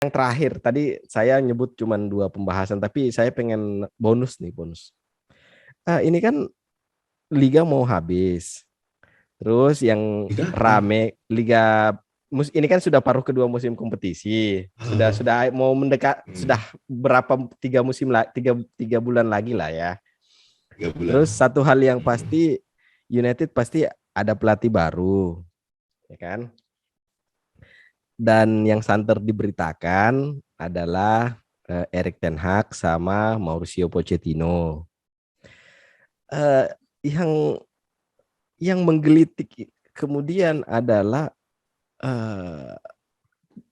Yang terakhir tadi saya nyebut cuma 2 pembahasan, tapi saya pengen bonus nih, bonus. Ini kan liga mau habis. Terus yang Liga apa? rame liga ini kan sudah paruh kedua musim kompetisi. Ah, Sudah mau mendekat, hmm, sudah berapa 3 musim lah, tiga bulan lagi lah ya. 3 bulan. Terus satu hal yang Hmm. pasti, United pasti ada pelatih baru, ya kan? Dan yang santer diberitakan adalah Erik ten Hag sama Mauricio Pochettino. Eh, yang menggelitik kemudian adalah eh,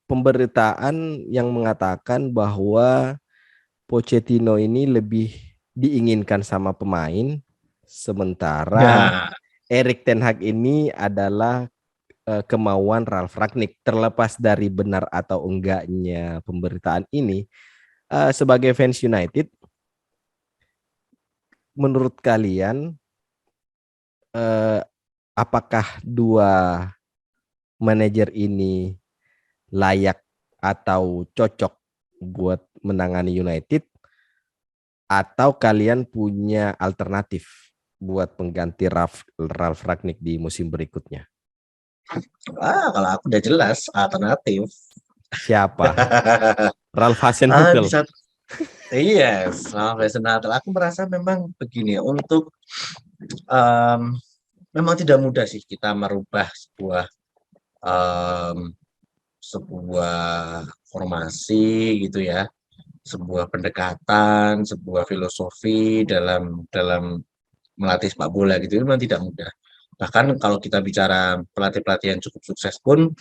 pemberitaan yang mengatakan bahwa Pochettino ini lebih diinginkan sama pemain, sementara Ya, Erik ten Hag ini adalah kemauan Ralf Rangnick. Terlepas dari benar atau enggaknya pemberitaan ini, sebagai fans United, menurut kalian eh, apakah dua manajer ini layak atau cocok buat menangani United, atau kalian punya alternatif buat pengganti Ralf Rangnick di musim berikutnya? kalau aku udah jelas alternatif. Siapa? Ralf Di Hasenhüttl. saat yes, Natal aku merasa memang begini ya, untuk em, memang tidak mudah sih kita merubah em, sebuah formasi gitu ya, sebuah pendekatan, sebuah filosofi dalam dalam melatih sepak bola gitu, itu memang tidak mudah. Bahkan kalau kita bicara pelatih-pelatih yang cukup sukses pun,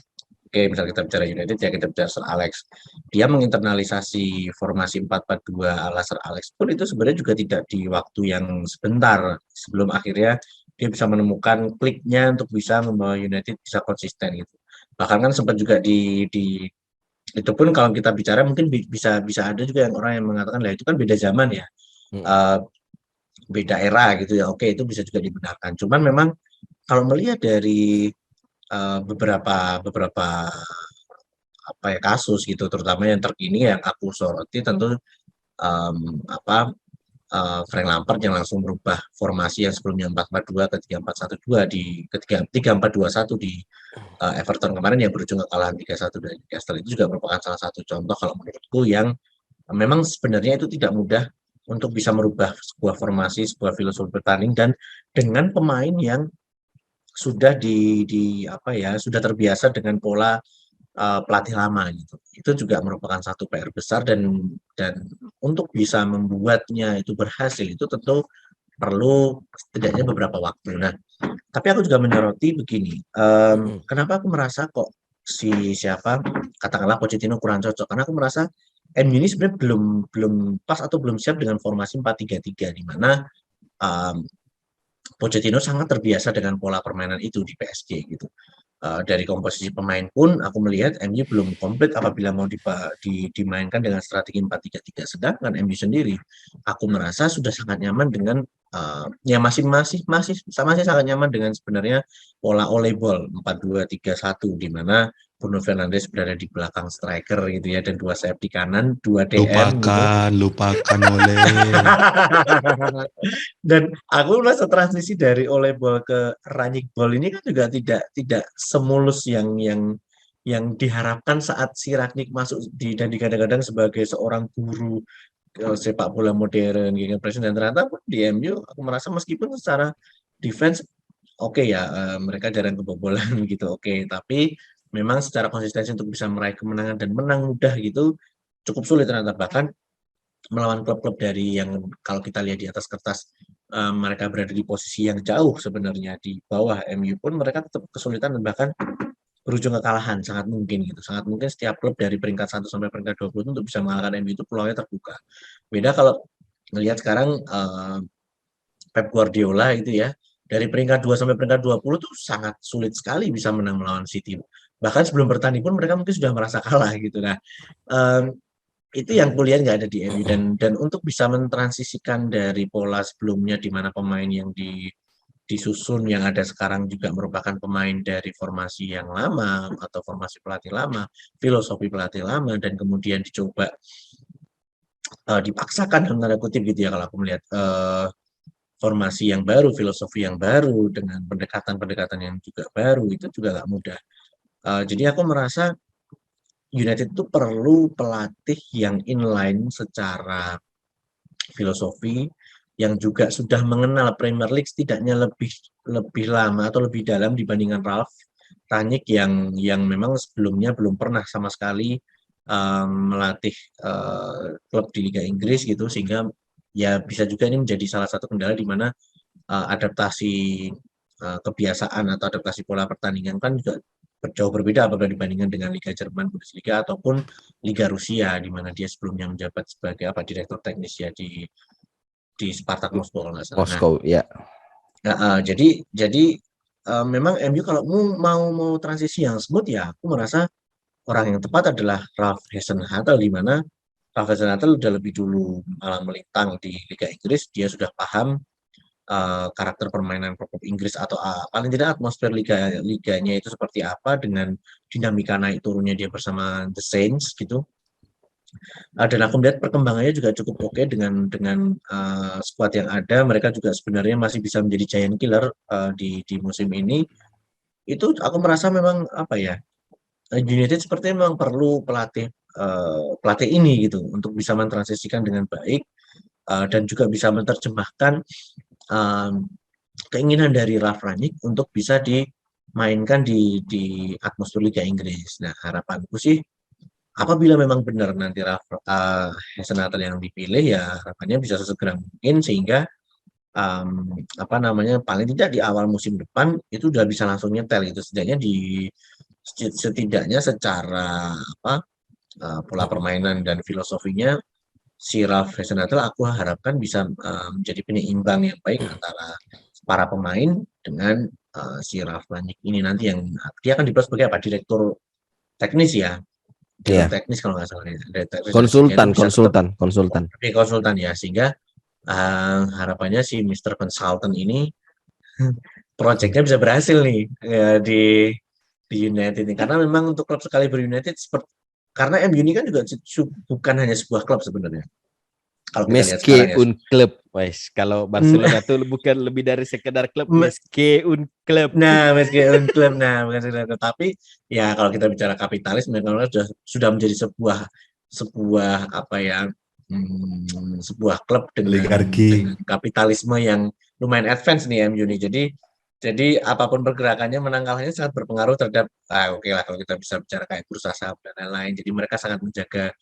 oke, misalnya kita bicara United ya, kita bicara Sir Alex. Dia menginternalisasi formasi 4-4-2 ala Sir Alex pun itu sebenarnya juga tidak di waktu yang sebentar, sebelum akhirnya dia bisa menemukan kliknya untuk bisa membawa United bisa konsisten gitu. Bahkan kan sempat juga di itu pun kalau kita bicara mungkin bisa bisa ada juga yang orang yang mengatakan lah itu kan beda zaman ya. Mm, Eh, Beda era gitu ya. Oke, itu bisa juga dibenarkan. Cuman memang kalau melihat dari beberapa beberapa apa ya kasus gitu, terutama yang terkini yang aku soroti tentu apa Frank Lampard yang langsung merubah formasi yang sebelumnya 4-4-2 ke 3-4-1-2 di ketiga 3-4-2-1 di Everton kemarin yang berujung kekalahan 3-1 dari Newcastle, itu juga merupakan salah satu contoh kalau menurutku yang memang sebenarnya itu tidak mudah untuk bisa merubah sebuah formasi, sebuah filosofi bertanding dan dengan pemain yang sudah di apa ya, sudah terbiasa dengan pola pelatih lama gitu. Itu juga merupakan satu PR besar dan untuk bisa membuatnya itu berhasil itu tentu perlu setidaknya beberapa waktu. Nah, tapi aku juga menyoroti begini, mm, kenapa aku merasa kok si siapa katakanlah Pochettino kurang cocok? Karena aku merasa MU ini sebenarnya belum belum pas atau belum siap dengan formasi 4-3-3 di mana um, Pochettino sangat terbiasa dengan pola permainan itu di PSG gitu. Dari komposisi pemain pun aku melihat MU belum komplit apabila mau dimainkan dengan strategi 4-3-3. Sedangkan MU sendiri aku merasa sudah sangat nyaman dengan ya masih sangat nyaman dengan sebenarnya pola oleh ball 4-2-3-1 di mana Bruno Fernandes berada di belakang striker gitu ya dan dua sayap di kanan, dua DM gitu. Lupakan oleh. Dan aku merasa transisi dari oleh ball ke Ranyik ball ini kan juga tidak tidak semulus yang diharapkan saat si Rangnick masuk dan digadang-gadang sebagai seorang guru sepak bola modern gitu presiden, dan ternyata pun di MU aku merasa meskipun secara defense oke ya, mereka jarang kebobolan gitu, oke, tapi memang secara konsistensi untuk bisa meraih kemenangan dan menang mudah gitu cukup sulit ternyata. Bahkan melawan klub-klub dari yang kalau kita lihat di atas kertas mereka berada di posisi yang jauh sebenarnya di bawah MU pun mereka tetap kesulitan dan bahkan berujung kekalahan, sangat mungkin gitu. Sangat mungkin setiap klub dari peringkat 1 sampai peringkat 20 untuk bisa mengalahkan MU itu peluangnya terbuka. Beda kalau melihat sekarang Pep Guardiola itu ya, dari peringkat 2 sampai peringkat 20 tuh sangat sulit sekali bisa menang melawan City. Bahkan sebelum bertanding pun mereka mungkin sudah merasa kalah gitu. Nah, um, itu yang kuliah nggak ada di MU dan untuk bisa mentransisikan dari pola sebelumnya di mana pemain yang disusun yang ada sekarang juga merupakan pemain dari formasi yang lama atau formasi pelatih lama, filosofi pelatih lama, dan kemudian dicoba dipaksakan dalam tanda kutip gitu ya kalau aku melihat formasi yang baru, filosofi yang baru dengan pendekatan-pendekatan yang juga baru itu juga nggak mudah. Jadi aku merasa United itu perlu pelatih yang inline secara filosofi, yang juga sudah mengenal Premier League setidaknya lebih lama atau lebih dalam dibandingkan Ralf Rangnick yang memang sebelumnya belum pernah sama sekali melatih klub di Liga Inggris gitu, sehingga ya bisa juga ini menjadi salah satu kendala di mana adaptasi kebiasaan atau adaptasi pola pertandingan kan juga jauh berbeda apabila dibandingkan dengan Liga Jerman, Bundesliga ataupun Liga Rusia di mana dia sebelumnya menjabat sebagai direktur teknis ya di Spartak Moskow kalau nggak salah. Moskow ya. Jadi memang MU kalau mau transisi yang smooth ya aku merasa orang yang tepat adalah Ralf Hasenhuttl, di mana Ralf Hasenhuttl udah lebih dulu malah melintang di Liga Inggris, dia sudah paham karakter permainan klub Inggris atau paling tidak atmosfer liganya itu seperti apa dengan dinamika naik turunnya dia bersama The Saints gitu. Dan aku melihat perkembangannya juga cukup oke dengan skuad yang ada. Mereka juga sebenarnya masih bisa menjadi giant killer di musim ini. Itu aku merasa memang apa ya, United sepertinya memang perlu pelatih ini gitu untuk bisa mentransisikan dengan baik dan juga bisa menerjemahkan keinginan dari Ralf Rangnick untuk bisa dimainkan di atmosfer Liga Inggris. Nah, harapanku sih apabila memang benar nanti Hasenhuttl yang dipilih ya harapannya bisa sesegera mungkin sehingga paling tidak di awal musim depan itu udah bisa langsung nyetel itu setidaknya secara pola permainan dan filosofinya si Ralf Hasenhuttl aku harapkan bisa menjadi penyeimbang yang baik antara para pemain dengan si Ralf Rangnick ini nanti yang dia akan dibuat sebagai direktur teknis ya. Direktur teknis kalau nggak salah konsultan ya, sehingga harapannya si Mr. Consultant ini proyeknya bisa berhasil nih di United ini, karena memang untuk klub sekali United karena MU ini kan juga bukan hanya sebuah klub sebenarnya. Kalau kita lihat sekarang un klub, wes. Kalau Barcelona tuh bukan lebih dari sekedar klub, un klub. Nah, un klub, bukan sekedar klub. Tapi ya kalau kita bicara kapitalis, memang sudah menjadi sebuah klub dengan kapitalisme yang lumayan advance nih MU ini. Jadi apapun pergerakannya, menang kalahnya sangat berpengaruh terhadap oke lah kalau kita bisa bicara kayak bursa saham dan lain-lain. Jadi mereka sangat menjaga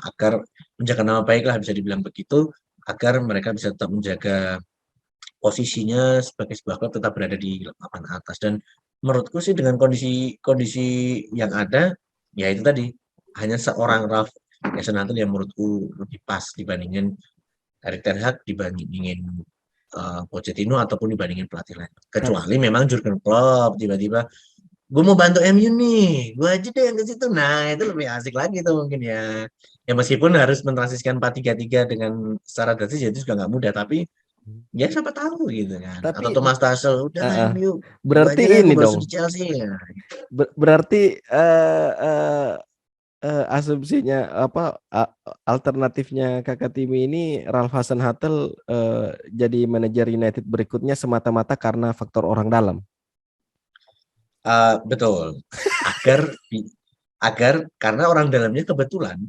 agar menjaga nama baik lah bisa dibilang begitu, agar mereka bisa tetap menjaga posisinya sebagai sebuah klub tetap berada di papan atas. Dan menurutku sih dengan kondisi yang ada ya itu tadi hanya seorang Ralf Hasenhuttl yang menurutku lebih pas dibandingin Erik ten Hag, dibandingin Pochettino ataupun dibandingin pelatih lain. Kecuali memang Jurgen Klopp tiba-tiba gue mau bantu MU nih, gue aja deh yang ke situ. Nah, itu lebih asik lagi tuh mungkin ya. Ya meskipun harus mentransisikan 4-3-3 dengan secara drastis itu juga nggak mudah, tapi ya siapa tahu gitu kan. Atau Thomas Tuchel udah MU. Berarti ini dong. Di Chelsea ya. Berarti asumsinya alternatifnya Kakak Timi ini Ralf Hasenhuttl jadi manajer United berikutnya semata-mata karena faktor orang dalam. Betul, agar karena orang dalamnya kebetulan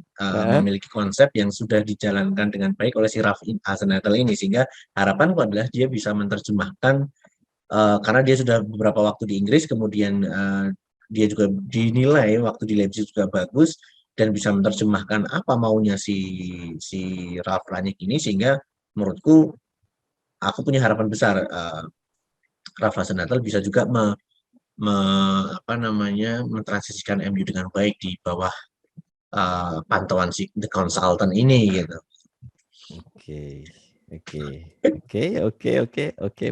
memiliki konsep yang sudah dijalankan dengan baik oleh si Ralf Hasenhuttl ini, sehingga harapanku adalah dia bisa menerjemahkan karena dia sudah beberapa waktu di Inggris, kemudian dia juga dinilai waktu di Leipzig juga bagus dan bisa menerjemahkan apa maunya si Ralf Rangnick ini, sehingga menurutku aku punya harapan besar Ralf Hasenhuttl bisa juga mentransisikan MU dengan baik di bawah pantauan si The Consultant ini gitu. Oke,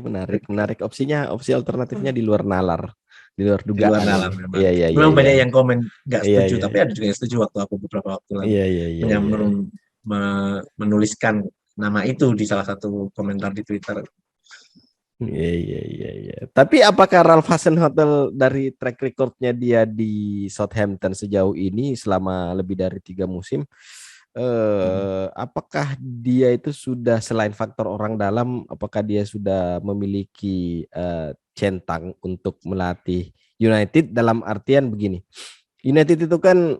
menarik. Opsi alternatifnya di luar nalar, di luar dugaan. Di luar nalar memang. Iya. Memang banyak yang komen nggak setuju, tapi ada juga yang setuju waktu aku beberapa waktu lalu. Iya. Menuliskan nama itu di salah satu komentar di Twitter. Iya. Tapi apakah Ralph Hasenhuttl dari track recordnya dia di Southampton sejauh ini selama lebih dari 3 musim, apakah dia itu sudah selain faktor orang dalam, apakah dia sudah memiliki centang untuk melatih United dalam artian begini? United itu kan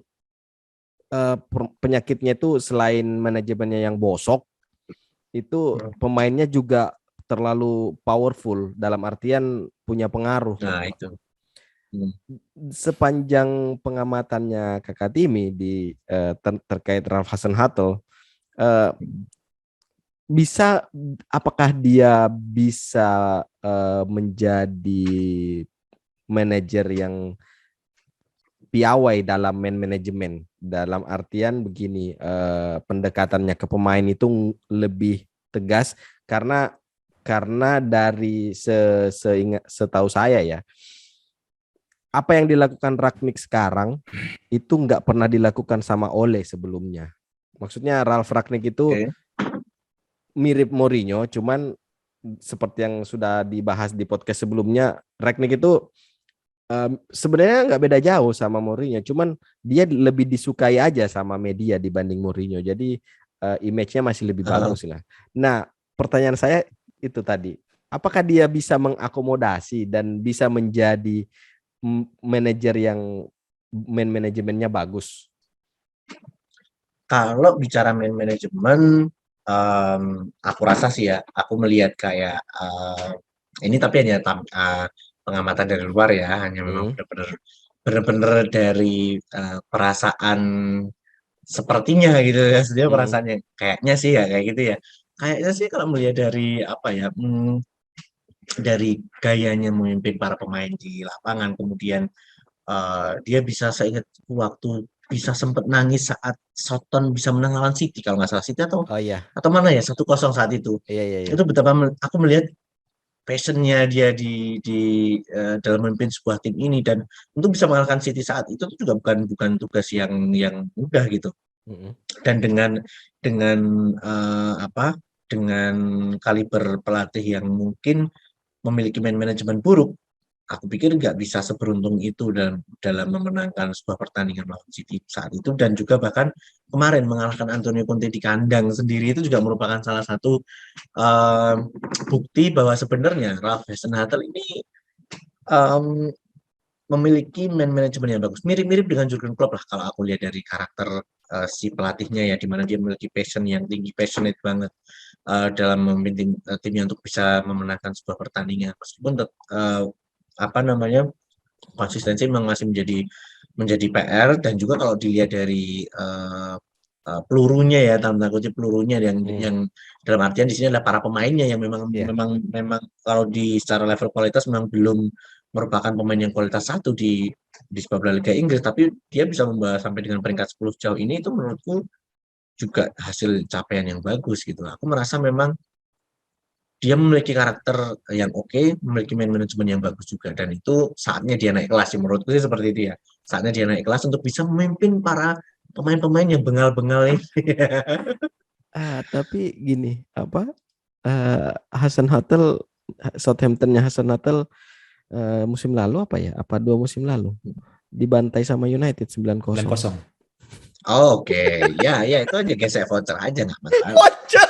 penyakitnya itu selain manajemennya yang bosok, itu pemainnya juga terlalu powerful dalam artian punya pengaruh. Nah, itu. Sepanjang pengamatannya Kakak Timi di terkait Ralph Hasenhuttl, apakah dia bisa menjadi manajer yang piawai dalam manajemen, dalam artian begini, pendekatannya ke pemain itu lebih tegas karena dari setahu saya ya, apa yang dilakukan Rangnick sekarang itu nggak pernah dilakukan sama Ole sebelumnya. Maksudnya Ralf Rangnick itu mirip Mourinho, cuman seperti yang sudah dibahas di podcast sebelumnya, Rangnick itu sebenarnya nggak beda jauh sama Mourinho, cuman dia lebih disukai aja sama media dibanding Mourinho. Jadi image-nya masih lebih bagus lah. Nah, pertanyaan saya itu tadi, apakah dia bisa mengakomodasi dan bisa menjadi manajer yang manajemennya bagus? Kalau bicara manajemen, aku rasa sih ya, aku melihat kayak ini tapi hanya pengamatan dari luar ya, hanya memang benar-benar dari perasaan sepertinya gitu ya, dia perasaannya kayaknya sih ya kayak gitu ya. Kayaknya sih kalau melihat dari apa ya, dari gayanya memimpin para pemain di lapangan, kemudian dia bisa, saya ingat waktu bisa sempat nangis saat Southampton bisa menang lawan City kalau nggak salah, City atau mana ya, 1-0 saat itu. Itu betapa aku melihat passionnya dia di dalam memimpin sebuah tim ini, dan untuk bisa mengalahkan City saat itu juga bukan tugas yang mudah gitu. Dan dengan dengan kaliber pelatih yang mungkin memiliki manajemen buruk, aku pikir nggak bisa seberuntung itu dalam memenangkan sebuah pertandingan melawan City saat itu. Dan juga bahkan kemarin mengalahkan Antonio Conte di kandang sendiri itu juga merupakan salah satu bukti bahwa sebenarnya Ralph Hasenhuttl ini memiliki manajemen yang bagus. Mirip-mirip dengan Jurgen Klopp lah kalau aku lihat dari karakter si pelatihnya ya, di mana dia memiliki passion yang tinggi, passionate banget dalam memimpin timnya untuk bisa memenangkan sebuah pertandingan. Meskipun konsistensi memang masih menjadi PR. Dan juga kalau dilihat dari pelurunya ya, tanda kutip pelurunya yang dalam artian di sini adalah para pemainnya yang memang kalau di secara level kualitas memang belum merupakan pemain yang kualitas 1 di sepak bola Liga Inggris, tapi dia bisa membawa sampai dengan peringkat 10 sejauh ini, itu menurutku juga hasil capaian yang bagus gitu. Aku merasa memang dia memiliki karakter yang oke, memiliki manajemen yang bagus juga, dan itu saatnya dia naik kelas sih, menurutku sih seperti itu ya. Saatnya dia naik kelas untuk bisa memimpin para pemain-pemain yang bengal-bengal ini. Tapi gini, Hasenhuttl, Southamptonnya Hasenhuttl musim lalu apa 2 musim lalu dibantai sama United 9-0. Oke. Ya itu aja, gesek voucher aja nggak masalah. Voucher.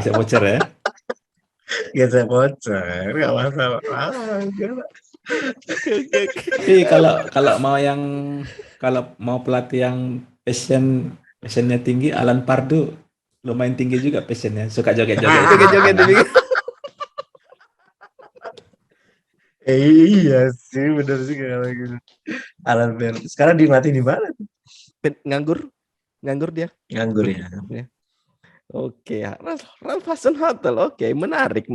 Gesek voucher ya. Gesek voucher nggak masalah. Tapi kalau mau pelatih yang passionnya tinggi, Alan Pardew lumayan tinggi juga passionnya, suka joget-joget. Iya sih, benar sih kalau gitu. Alan Pardew sekarang dilatih di mana? Nganggur dia. Nganggur ya. Oke, Ralph Hasenhuttl. Oke, menarik.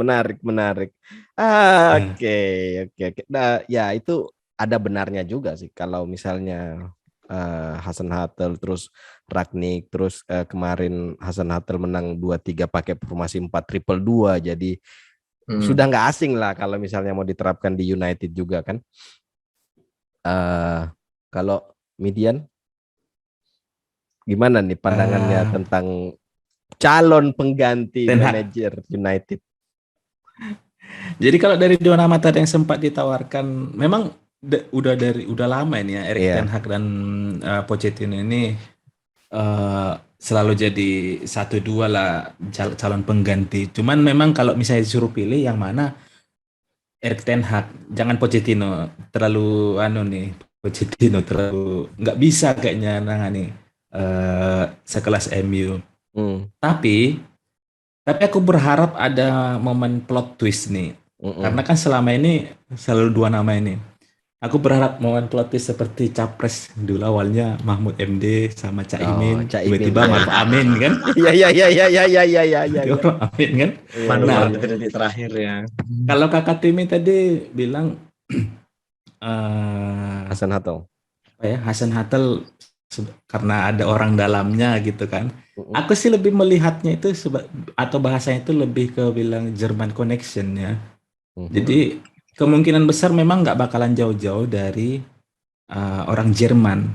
Oke. Nah, ya itu ada benarnya juga sih kalau misalnya Hasenhuttl terus Rangnick terus kemarin Hasenhuttl menang 2-3 pakai formasi 4-2-2, jadi sudah nggak asing lah kalau misalnya mau diterapkan di United juga kan. Kalau Midian, gimana nih pandangannya Eh, tentang calon pengganti Ten Hag. manajer United? Jadi kalau dari dua nama tadi yang sempat ditawarkan, memang udah lama ini ya Erik Iya. Ten Hag dan Pochettino ini selalu jadi 1-2 lah calon pengganti. Cuman memang kalau misalnya disuruh pilih yang mana, Erik Ten Hag, jangan Pochettino. Terlalu Pochettino terlalu nggak bisa kayaknya nangani sekelas MU. Hmm. Tapi aku berharap ada momen plot twist nih. Karena kan selama ini selalu dua nama ini. Aku berharap momen plot twist seperti Capres dulu awalnya Mahmud MD sama Caimin, tiba-tiba Maruf Amin kan? Iya. Maruf Amin kan? Manuver detik terakhir ya. Kalau Kakak Timi tadi bilang Hasan Hatel. Hasan Hatel karena ada orang dalamnya gitu kan. Aku sih lebih melihatnya itu atau bahasanya itu lebih ke bilang German connection ya. Jadi kemungkinan besar memang nggak bakalan jauh-jauh dari orang Jerman.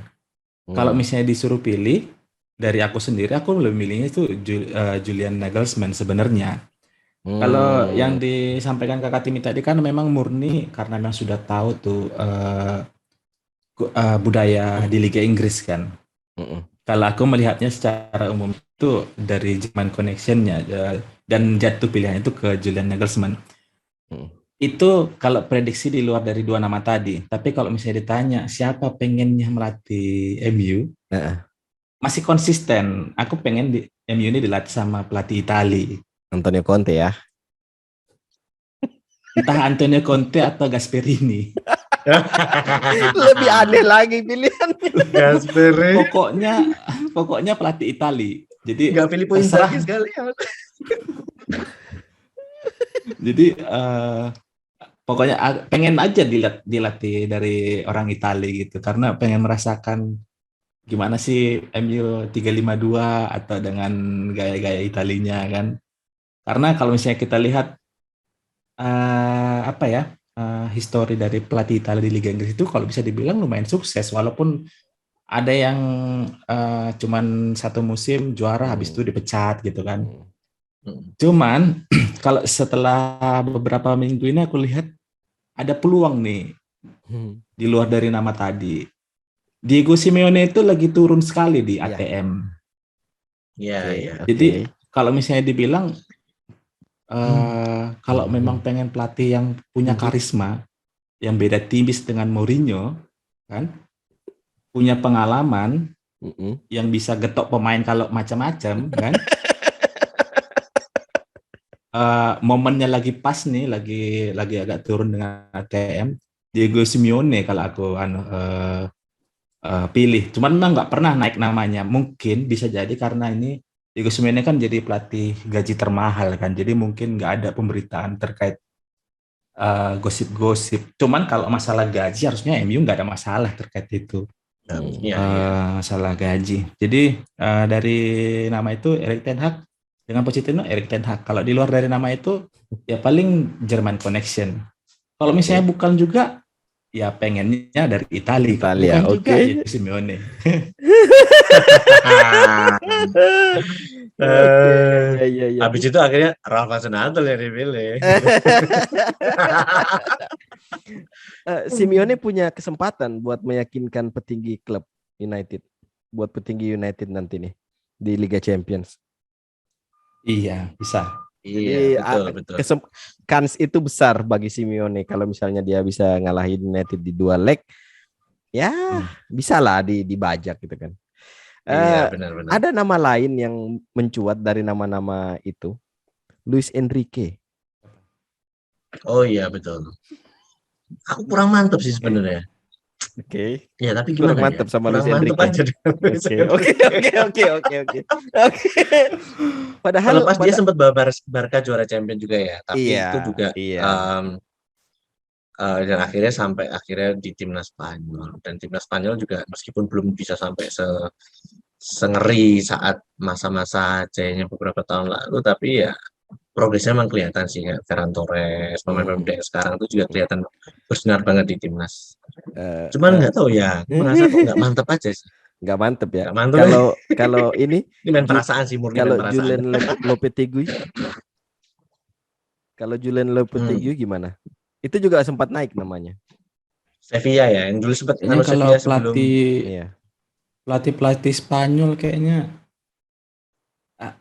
Kalau misalnya disuruh pilih dari aku sendiri, aku lebih milihnya itu Julian Nagelsmann sebenarnya. Kalau yang disampaikan Kakak Timi tadi kan memang murni karena memang sudah tahu tuh budaya di Liga Inggris kan. Kalau aku melihatnya secara umum itu dari Jerman connection-nya dan jatuh pilihan itu ke Julian Nagelsmann. Itu kalau prediksi di luar dari dua nama tadi. Tapi kalau misalnya ditanya siapa pengennya melatih MU, masih konsisten. Aku pengen di MU ini dilatih sama pelatih Itali. Antonio Conte ya. Entah Antonio Conte atau Gasperini. Lebih aneh lagi pilihannya. Gasperini. Pokoknya pelatih Itali. Jadi nggak pilih Inzaghi sekalian. Jadi pokoknya pengen aja dilatih dari orang Itali gitu, karena pengen merasakan gimana sih MU 352 atau dengan gaya-gaya Italinya kan. Karena kalau misalnya kita lihat histori dari pelatih Italia di Liga Inggris itu kalau bisa dibilang lumayan sukses, walaupun ada yang cuman satu musim juara habis itu dipecat gitu kan. Cuman kalau setelah beberapa minggu ini aku lihat ada peluang nih di luar dari nama tadi. Diego Simeone itu lagi turun sekali di ATM. Iya. Jadi kalau misalnya dibilang kalau memang pengen pelatih yang punya karisma, yang beda tipis dengan Mourinho, kan, punya pengalaman, yang bisa getok pemain kalau macam-macam, kan. Momennya lagi pas nih, lagi agak turun dengan ATM. Diego Simeone kalau aku pilih. Cuman memang nggak pernah naik namanya. Mungkin bisa jadi karena ini Diego Simeone kan jadi pelatih gaji termahal kan. Jadi mungkin nggak ada pemberitaan terkait gosip-gosip. Cuman kalau masalah gaji harusnya MU nggak ada masalah terkait itu. Masalah gaji. Jadi dari nama itu Erik Ten Hag dengan Pochettino, Erik Ten Hag. Kalau di luar dari nama itu ya paling German connection. Kalau misalnya bukan juga ya pengennya dari Italia. Bukan juga ya Simeone. Habis itu akhirnya Ralf Hasenhuttl yang dipilih. Simeone punya kesempatan buat meyakinkan petinggi klub United, buat petinggi United nanti nih di Liga Champions. Iya, bisa. Iya, betul. Kans itu besar bagi Simeone kalau misalnya dia bisa ngalahin United di 2 leg. Ya, bisa lah dibajak gitu kan. Iya, benar-benar. Ada nama lain yang mencuat dari nama-nama itu. Luis Enrique. Oh iya, betul. Aku kurang mantap sih sebenarnya. Oke. Ya, tapi gimana kurang mantap sama Luis Enrique. Oke. Padahal dia sempat bawa Barca juara champion juga ya, tapi itu juga dan akhirnya di timnas Spanyol, dan timnas Spanyol juga meskipun belum bisa sampai sengeri saat masa-masa jayanya beberapa tahun lalu, tapi ya progresnya memang kelihatan sih, kayak Ferran Torres, pemain-pemain muda yang sekarang itu juga kelihatan bersinar banget di timnas. Eh, Cuman eh, nggak tahu ya, aku merasa kok nggak mantep aja sih, nggak mantep ya. nggak mantep. Kalau ini Ini main perasaan sih, murni main kalau perasaan. Lopetegui, kalau Julen Lopetegui gimana? Itu juga sempat naik namanya. Sevilla ya, yang dulu sempat Kayaknya kalau Sevilla sebelum. Iya. pelatih Spanyol kayaknya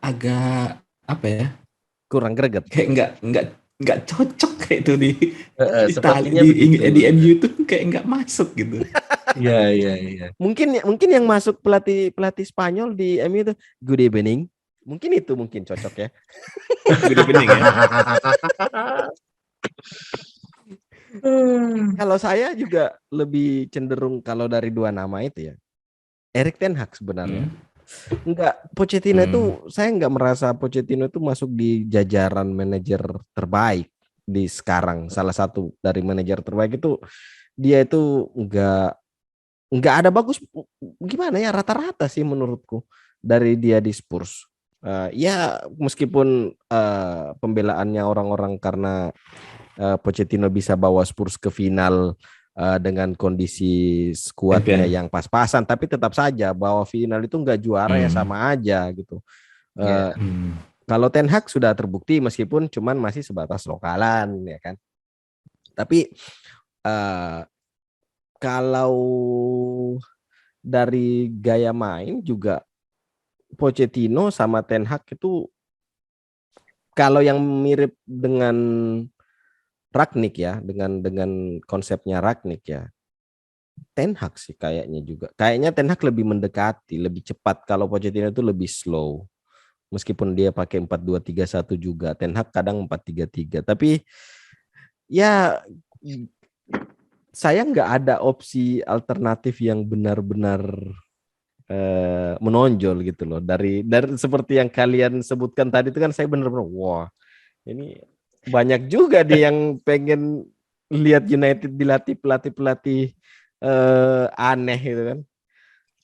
agak apa ya? Kurang greget. Kayak nggak cocok kayak itu di Sepertinya di begitu. MU tuh kayak nggak masuk gitu. Iya. Mungkin yang masuk pelatih Spanyol di MU itu good evening. Mungkin cocok ya. Good evening ya. Kalau saya juga lebih cenderung kalau dari dua nama itu ya. Erik ten Hag sebenarnya. Enggak, Pochettino itu saya enggak merasa Pochettino itu masuk di jajaran manajer terbaik di sekarang. Salah satu dari manajer terbaik itu dia itu enggak ada bagus, gimana ya, rata-rata sih menurutku dari dia di Spurs. Ya meskipun pembelaannya orang-orang karena Pochettino bisa bawa Spurs ke final dengan kondisi skuadnya yang pas-pasan, tapi tetap saja bahwa final itu enggak juara ya sama aja gitu. Kalau Ten Hag sudah terbukti meskipun cuman masih sebatas lokalan ya kan. Tapi kalau dari gaya main juga Pochettino sama Ten Hag itu kalau yang mirip dengan Rangnick ya, dengan konsepnya Rangnick ya. Ten Hag sih kayaknya juga. Kayaknya Ten Hag lebih mendekati, lebih cepat. Kalau Pochettino itu lebih slow. Meskipun dia pakai 4-2-3-1 juga. Ten Hag kadang 4-3-3. Tapi ya saya nggak ada opsi alternatif yang benar-benar menonjol gitu loh. Dari seperti yang kalian sebutkan tadi itu kan saya benar-benar wah, ini banyak juga dia yang pengen lihat United dilatih pelatih aneh gitu kan.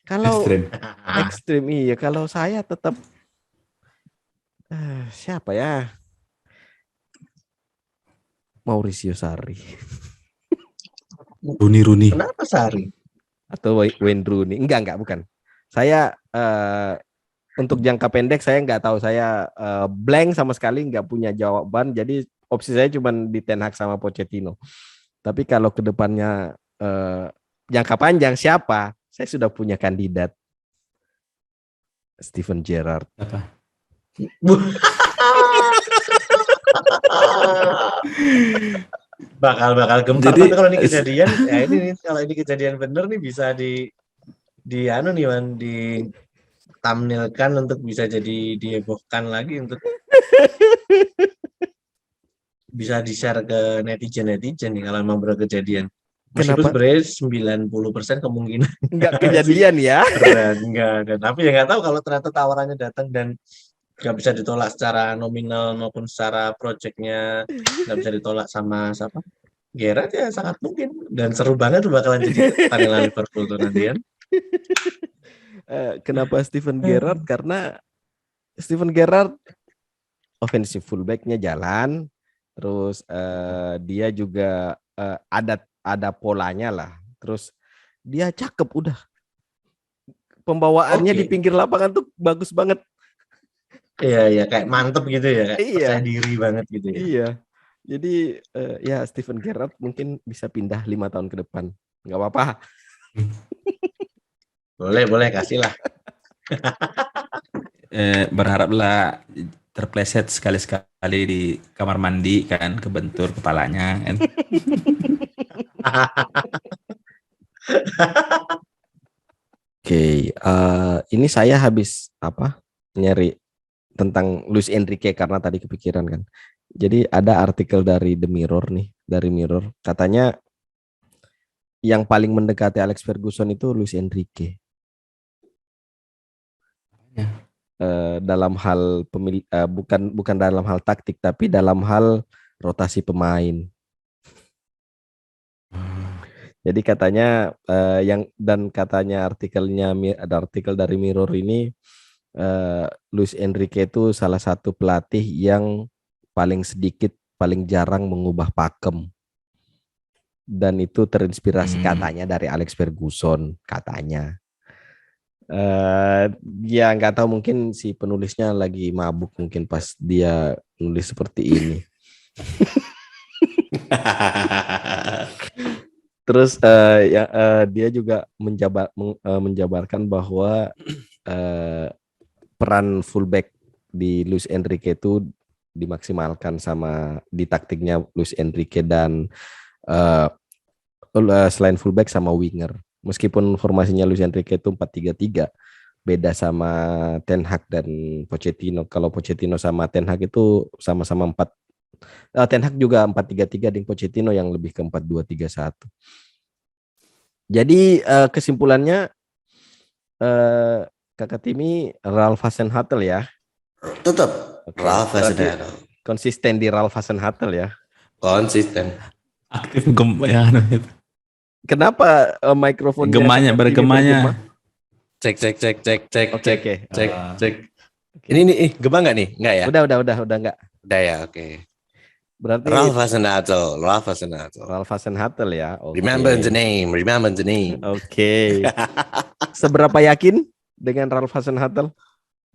Kalau ekstrim iya, kalau saya tetap siapa ya? Mauricio Sarri. Rooney. Kenapa Sarri? Atau Wayne Rooney? Enggak, bukan. Saya untuk jangka pendek saya nggak tahu, saya blank sama sekali, nggak punya jawaban. Jadi opsi saya cuma di Ten Hag sama Pochettino. Tapi kalau kedepannya jangka panjang siapa? Saya sudah punya kandidat. Steven Gerrard. Apa? bakal gempar. Jadi, tapi kalau ini kejadian ya kalau ini kejadian bener nih bisa di thumbnailkan untuk bisa jadi dihebohkan lagi, untuk bisa di-share ke netizen nih kalau memang benar kejadian. Meskipun sebenarnya 90% kemungkinan nggak kejadian ya. Enggak. Tapi ya nggak tahu kalau ternyata tawarannya datang dan nggak bisa ditolak secara nominal maupun secara proyeknya nggak bisa ditolak sama siapa, Gerrard, ya sangat mungkin dan seru banget tuh bakalan jadi pertandingan Liverpool tuh nanti kan. Kenapa Steven Gerrard? Karena Steven Gerrard offensive fullback-nya jalan, terus dia juga ada polanya lah, terus dia cakep udah, pembawaannya di pinggir lapangan tuh bagus banget. Iya kayak mantep gitu ya, kayak percaya diri banget gitu ya. Iya, jadi ya Steven Gerrard mungkin bisa pindah 5 tahun ke depan, nggak apa-apa. Boleh kasih lah. Berharaplah terpleset sekali-sekali di kamar mandi kan, kebentur kepalanya kan. Oke, ini saya habis nyari tentang Luis Enrique karena tadi kepikiran kan. Jadi ada artikel dari The Mirror nih, dari Mirror, katanya yang paling mendekati Alex Ferguson itu Luis Enrique. Dalam hal bukan dalam hal taktik, tapi dalam hal rotasi pemain. Jadi katanya katanya ada artikel dari Mirror ini, Luis Enrique itu salah satu pelatih yang paling sedikit, paling jarang mengubah pakem. Dan itu terinspirasi katanya dari Alex Ferguson katanya. Ya nggak tahu, mungkin si penulisnya lagi mabuk mungkin pas dia nulis seperti ini. Terus dia juga menjabarkan bahwa peran fullback di Luis Enrique itu dimaksimalkan sama di taktiknya Luis Enrique, dan selain fullback sama winger. Meskipun formasinya Luis Enrique itu 4-3-3, beda sama Ten Hag dan Pochettino. Kalau Pochettino sama Ten Hag itu sama-sama 4. Ten Hag juga 4-3-3, dan Pochettino yang lebih ke 4-2-3-1. Jadi kesimpulannya Kakak Timi Ralph Hasenhuttl ya. Tetap Ralph Hasenhuttl. Konsisten di Ralph Hasenhuttl ya. Konsisten. Aktif ya. Kenapa mikrofon bergemanya? Cek. Oke. Ini gema nggak nih? Nggak ya? Udah enggak. Udah ya, oke. Berarti Ralph Hasenhuttl. Ralph Hasenhuttl ya. Okay. Remember the name. Oke. Seberapa yakin dengan Ralph Hasenhuttl?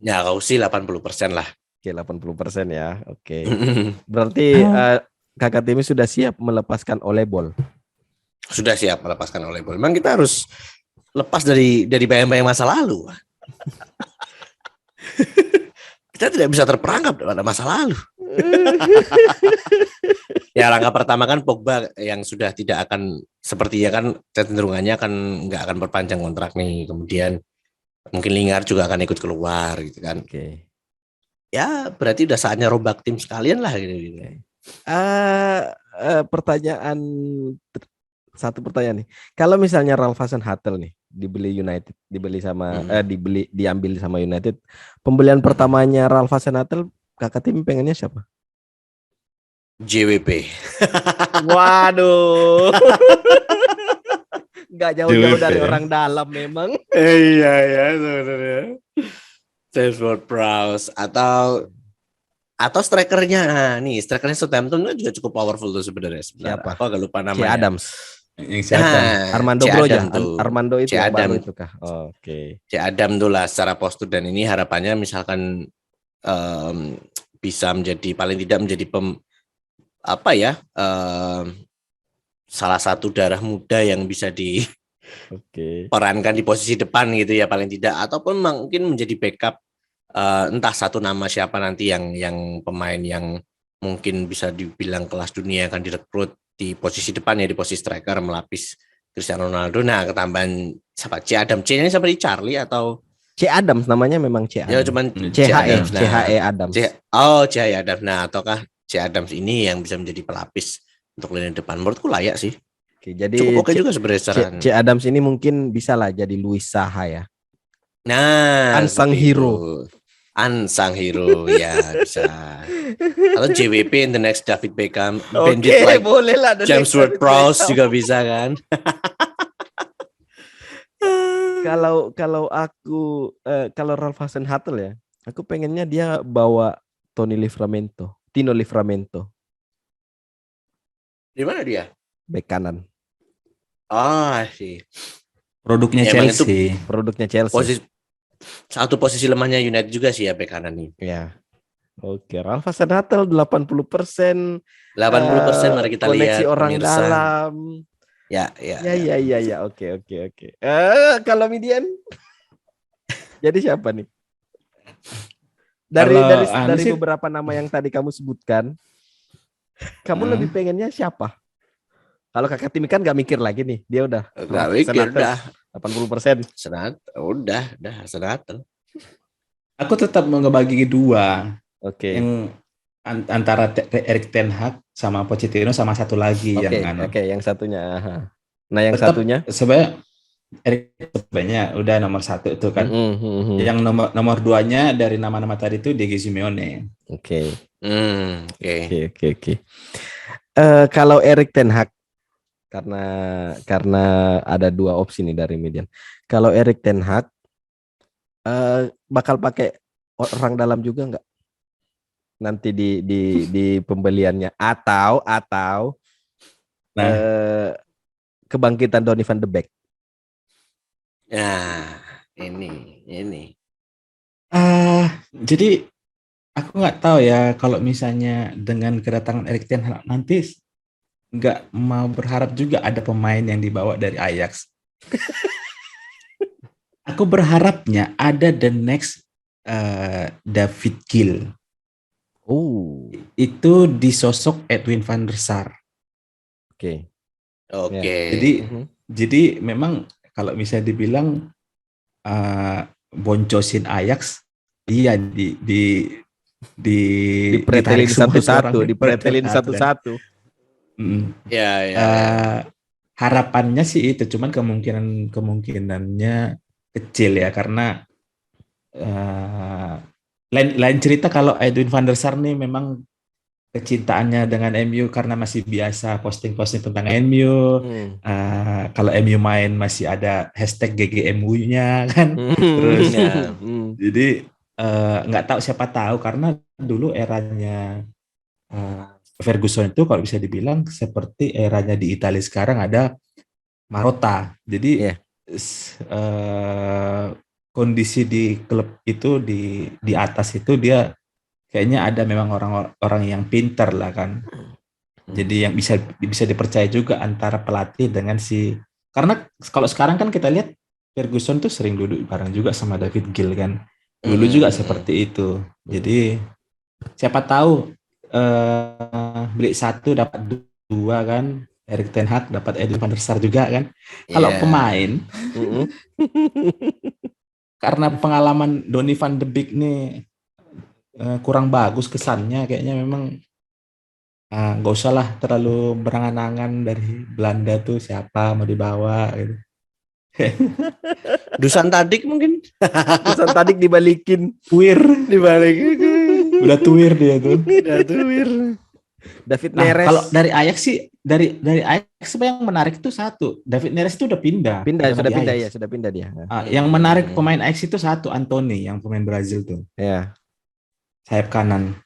Ya, kau sih 80% lah. Oke, 80% ya. Oke. Berarti Kakak Timi sudah siap melepaskan Olebol. Sudah siap melepaskan Olebol. Memang kita harus lepas dari bayang-bayang masa lalu. Kita tidak bisa terperangkap pada masa lalu. Ya, langkah pertama kan Pogba yang sudah tidak akan, sepertinya kan cenderungannya nggak akan perpanjang kontrak nih. Kemudian mungkin Lingard juga akan ikut keluar gitu kan. Oke. Ya berarti udah saatnya rombak tim sekalian lah gitu. Satu pertanyaan nih. Kalau misalnya Ralph Hasenhuttl nih diambil sama United, pembelian pertamanya Ralph Hasenhuttl, Kakak Tim pengennya siapa? JWP. Waduh. Nggak jauh-jauh dari orang dalam memang. Iya sebenarnya. James Ward-Prowse atau strikernya strikernya Southampton itu juga cukup powerful tuh sebenarnya. Siapa? Aku agak lupa namanya. C. Adams. Yang siapa? Armando Broja. Armando itu yang baru itu kah? Oke. C. Adam tuh lah secara postur, dan ini harapannya misalkan bisa menjadi, paling tidak menjadi salah satu darah muda yang bisa diperankan di posisi depan gitu ya paling tidak, ataupun mungkin menjadi backup entah satu nama siapa nanti yang pemain yang mungkin bisa dibilang kelas dunia akan direkrut di posisi depan ya, di posisi striker melapis Cristiano Ronaldo. Nah, ketambahan siapa? C. Adam. C-nya seperti Charlie atau C. Adams, namanya memang C. Adams. Ya cuman CHE Adams. CHE Adams. Nah, ataukah C. Adams ini yang bisa menjadi pelapis untuk lini depan? Menurutku layak sih. Oke, jadi cukup oke juga sebenarnya. C. Adams ini mungkin bisa lah jadi Luis Saha ya. Nah, Unsung hero. Unsung hero ya bisa. Atau JWP in the next David Beckham. Oke, like boleh lah. James Ward-Prowse juga bisa kan. Kalau Ralph Hasenhuttl ya, aku pengennya dia bawa Tino Livramento. Di mana dia? Bek kanan. Sih. Produknya Chelsea. Satu posisi lemahnya United juga sih ya bek kanan nih. Ya. Oke, Ralph Hasenhuttl 80%. 80% mari kita lihat koneksi orang pemirsa. dalam. Ya. Oke. Kalau Midian, jadi siapa nih? Dari beberapa nama yang tadi kamu sebutkan, kamu lebih pengennya siapa? Kalau Kakak Timi kan nggak mikir lagi nih, dia udah. Nggak mikir, udah 80%. Udah Hasenhuttl. Aku tetap mau ngebagi dua. Oke. Yang antara Erik ten Hag sama Pochettino sama satu lagi yang satunya. Nah, yang tetap, satunya sebenarnya Erik sebenarnya udah nomor 1 itu kan. Yang nomor 2-nya dari nama-nama tadi itu Diego Simeone. Oke. Oke. Kalau Erik ten Hag, karena ada dua opsi nih dari Median. Kalau Erik ten Hag bakal pakai orang dalam juga nggak? nanti di pembeliannya atau Nah, kebangkitan Donny van de Beek. Nah, ini. jadi aku nggak tahu ya kalau misalnya dengan kedatangan Erik ten Hag nanti nggak mau berharap juga ada pemain yang dibawa dari Ajax. Aku berharapnya ada the next David Gill. Oh, Itu disosok Edwin van der Sar. oke. Oke. Jadi memang kalau misalnya dibilang boncosin Ajax, iya Dipretelin ditarik semua itu satu-satu, orang, dipretelin kan. satu-satu. Ya. Harapannya sih itu, cuman kemungkinannya kecil ya, karena lain cerita kalau Edwin van der Sar nih memang kecintaannya dengan MU karena masih biasa posting-posting tentang MU. Kalau MU main masih ada hashtag GGMU-nya kan. Terus jadi nggak tahu, siapa tahu, karena dulu eranya Ferguson itu kalau bisa dibilang seperti eranya di Italia sekarang ada Marotta. Jadi kondisi di klub itu di atas itu dia kayaknya ada memang orang-orang yang pintar lah kan. Jadi yang bisa dipercaya juga antara pelatih dengan karena kalau sekarang kan kita lihat Ferguson tuh sering duduk bareng juga sama David Gill kan. Dulu juga seperti itu. Jadi siapa tahu beli satu dapat dua kan. Erik ten Hag dapat Edwin van der Sar juga kan. Kalau pemain karena pengalaman Donny van de Beek nih kurang bagus kesannya, kayaknya memang nggak usah lah terlalu berangan-angan dari Belanda tuh siapa mau dibawa gitu. Dusan Tadic mungkin. Dusan Tadic dibalikin. Dibalikin. Udah tuir dia tuh. David Neres. Kalau dari Ajax sih, dari Ajax yang menarik itu satu, David Neres itu udah pindah. Sudah pindah dia. Yang menarik pemain Ajax itu satu, Anthony yang pemain Brazil tuh. Ya. Sayap kanan.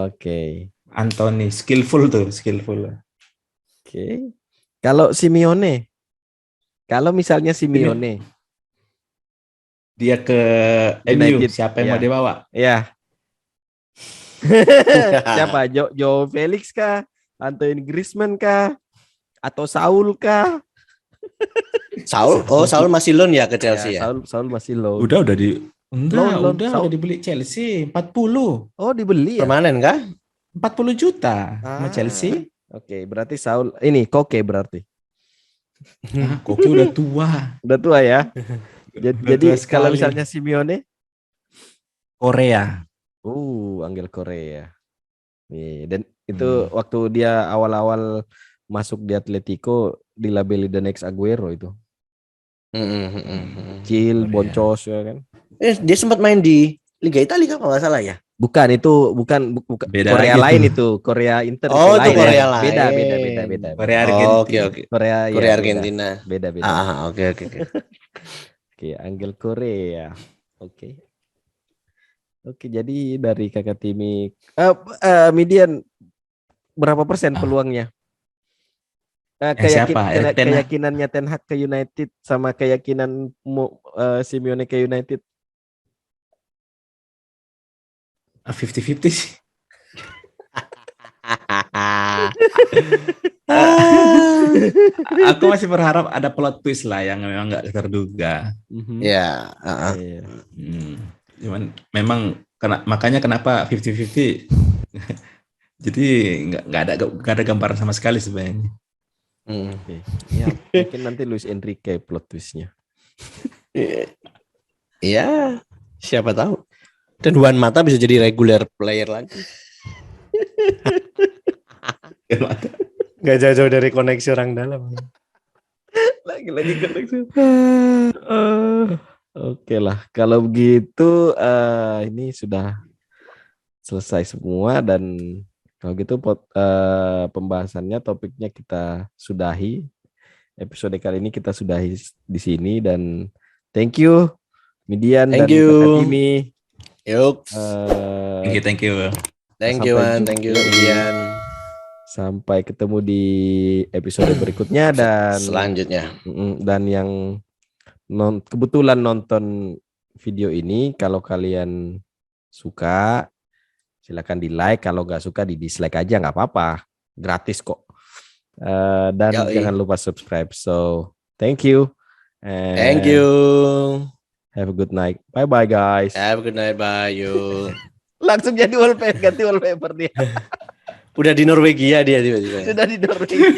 Oke. Anthony skillful. Oke. Kalau Simeone, misalnya Simeone dia ke MU, siapa yang mau dibawa? Ya. Siapa? Joe Felix kah? Antoine Griezmann kah? Atau Saul kah? Saul masih loan ya ke Chelsea ya? Saul masih loan. Udah dibeli Chelsea 40. Oh, dibeli ya? Permanen kah? 40 juta sama Chelsea. Oke, berarti Saul ini Koke berarti. Koke udah tua. Udah tua ya. Jadi kalau misalnya Simeone Korea. Anggel Korea. Dan itu waktu dia awal-awal masuk di Atletico dilabeli the next Aguero itu. Kecil, boncos ya kan. Dia sempat main di Liga Italia kalau nggak salah ya. Bukan beda Korea lain itu, Korea Inter. Itu Korea ya. lain. Beda. Korea Argentina. Oke. Korea Argentina. Beda. Oke. Oke, Anggel Korea. Oke, jadi dari kakak Timi, Midian berapa persen peluangnya? Keyakinannya Ten Hag ke United sama keyakinan Simeone ke United? 50-50 sih. Aku masih berharap ada plot twist lah yang memang nggak terduga. Ya. Cuman memang makanya kenapa 50-50. Jadi nggak ada gambaran sama sekali sebenarnya. Ya, mungkin nanti Luis Enrique plot twistnya. Iya, siapa tahu. Dan Juan Mata bisa jadi regular player lagi. Gak jauh-jauh dari koneksi orang dalam. Lagi koneksi. Oke lah, kalau begitu ini sudah selesai semua, dan kalau gitu pembahasannya, topiknya kita sudahi. Episode kali ini kita sudahi di sini, dan thank you Midian dan Kakak Timi. Yuk. Thank you. Thank you, Man. Thank you, Ian. Sampai ketemu di episode berikutnya dan selanjutnya. Dan yang kebetulan nonton video ini, kalau kalian suka silakan di like, kalau nggak suka di dislike aja, nggak apa-apa, gratis kok. Dan jangan lupa subscribe. So thank you. Thank you. Have a good night. Bye bye guys. Have a good night. Bye you. Langsung jadi wallpaper, ganti wallpaper dia. Udah di Norwegia dia tiba-tiba. Sudah di Norwegia.